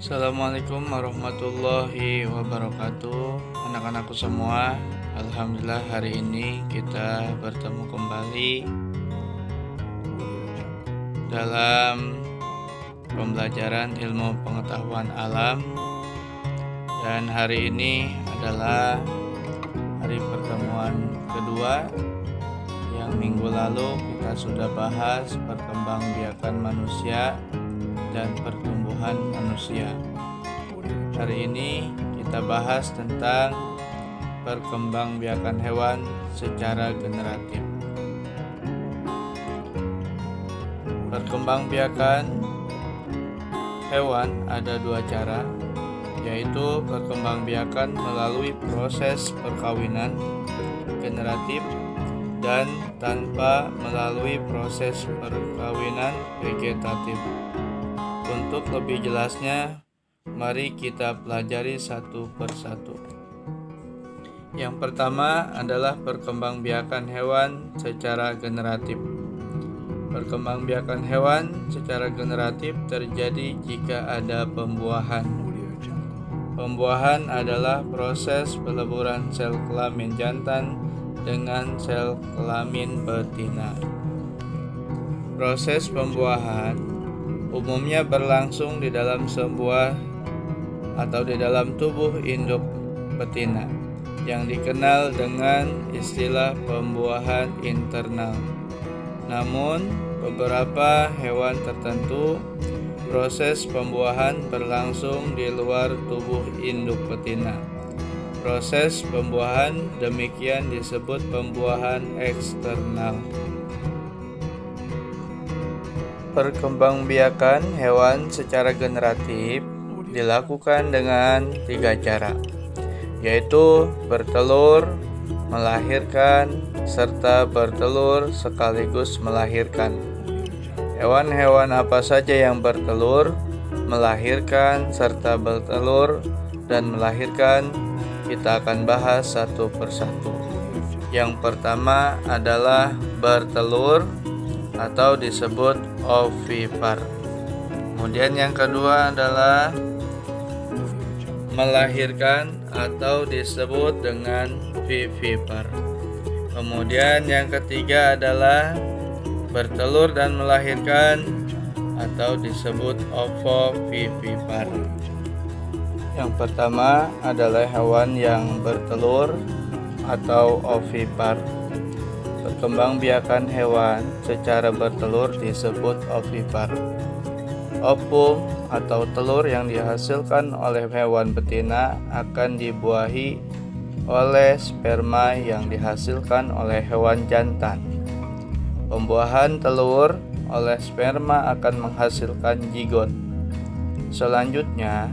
Assalamualaikum warahmatullahi wabarakatuh. Anak-anakku semua, alhamdulillah hari ini kita bertemu kembali dalam pembelajaran ilmu pengetahuan alam. Dan hari ini adalah hari pertemuan kedua. Yang minggu lalu kita sudah bahas perkembangbiakan manusia dan pertumbuhan manusia. Hari ini kita bahas tentang perkembangbiakan hewan secara generatif. Perkembangbiakan hewan ada dua cara, yaitu perkembangbiakan melalui proses perkawinan generatif dan tanpa melalui proses perkawinan vegetatif. Untuk lebih jelasnya, mari kita pelajari satu persatu. Yang pertama adalah perkembangbiakan hewan secara generatif. Perkembangbiakan hewan secara generatif terjadi jika ada pembuahan. Pembuahan adalah proses peleburan sel kelamin jantan dengan sel kelamin betina. Proses pembuahan umumnya berlangsung di dalam sebuah atau di dalam tubuh induk betina yang dikenal dengan istilah pembuahan internal. Namun, beberapa hewan tertentu proses pembuahan berlangsung di luar tubuh induk betina. Proses pembuahan demikian disebut pembuahan eksternal. Perkembangbiakan hewan secara generatif dilakukan dengan tiga cara, yaitu bertelur, melahirkan, serta bertelur sekaligus melahirkan. Hewan-hewan apa saja yang bertelur, melahirkan, serta bertelur dan melahirkan kita akan bahas satu persatu. Yang pertama adalah bertelur atau disebut ovipar. Kemudian yang kedua adalah melahirkan atau disebut dengan vivipar. Kemudian yang ketiga adalah bertelur dan melahirkan atau disebut ovovivipar. Yang pertama adalah hewan yang bertelur atau ovipar. Perkembangbiakan hewan secara bertelur disebut ovipar. Ovum atau telur yang dihasilkan oleh hewan betina akan dibuahi oleh sperma yang dihasilkan oleh hewan jantan. Pembuahan telur oleh sperma akan menghasilkan zigot. Selanjutnya,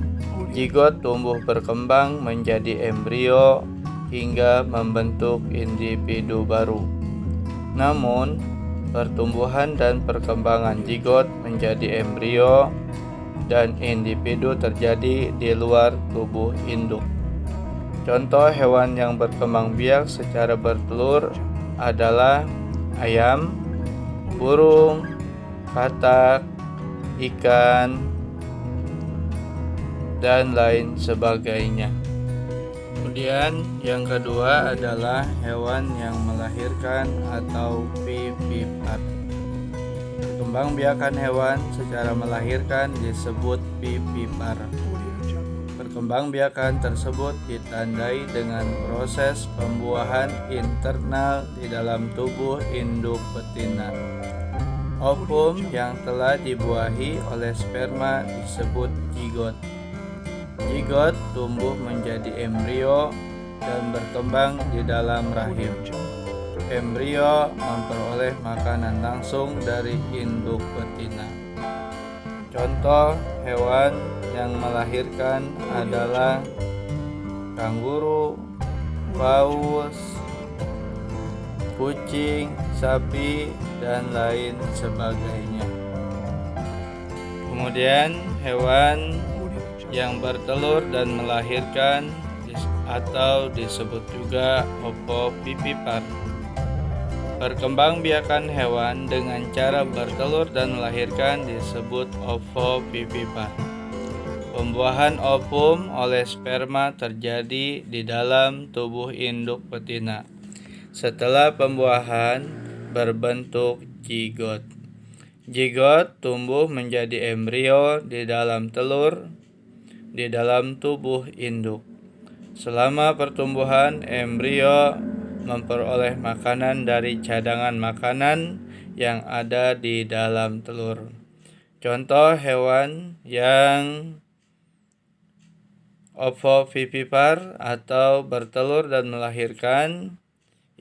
zigot tumbuh berkembang menjadi embrio hingga membentuk individu baru. Namun, pertumbuhan dan perkembangan zigot menjadi embrio dan individu terjadi di luar tubuh induk. Contoh hewan yang berkembang biak secara bertelur adalah ayam, burung, katak, ikan, dan lain sebagainya. Kemudian yang kedua adalah hewan yang melahirkan atau vivipar. Perkembangbiakan hewan secara melahirkan disebut vivipar. Perkembangbiakan tersebut ditandai dengan proses pembuahan internal di dalam tubuh induk betina. Ovum yang telah dibuahi oleh sperma disebut zigot. Zigot tumbuh menjadi embrio dan berkembang di dalam rahim. Embrio memperoleh makanan langsung dari induk betina. Contoh hewan yang melahirkan adalah kanguru, paus, kucing, sapi, dan lain sebagainya. Kemudian hewan yang bertelur dan melahirkan atau disebut juga ovovivipar. Perkembangbiakan hewan dengan cara bertelur dan melahirkan disebut ovovivipar. Pembuahan ovum oleh sperma terjadi di dalam tubuh induk betina. Setelah pembuahan berbentuk zigot. Zigot tumbuh menjadi embrio di dalam telur di dalam tubuh induk. Selama pertumbuhan, embrio memperoleh makanan dari cadangan makanan yang ada di dalam telur. Contoh hewan yang ovovivipar atau bertelur dan melahirkan: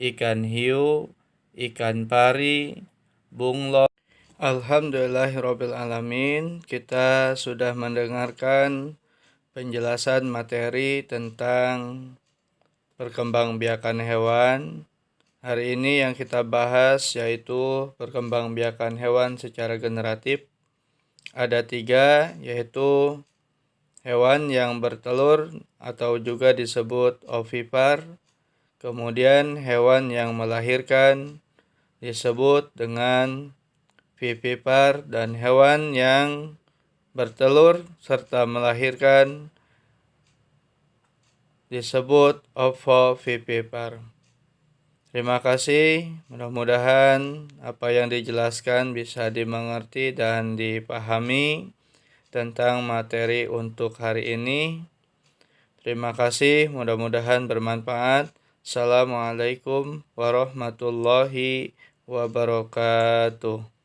ikan hiu, ikan pari, bunglon. Alhamdulillahirabbil alamin. Kita sudah mendengarkan penjelasan materi tentang perkembangbiakan hewan. Hari ini yang kita bahas yaitu perkembangbiakan hewan secara generatif. Ada 3, yaitu hewan yang bertelur atau juga disebut ovipar. Kemudian hewan yang melahirkan disebut dengan vivipar, dan hewan yang bertelur serta melahirkan disebut ovovivipar. Terima kasih, mudah-mudahan apa yang dijelaskan bisa dimengerti dan dipahami tentang materi untuk hari ini. Terima kasih, mudah-mudahan bermanfaat. Assalamualaikum warahmatullahi wabarakatuh.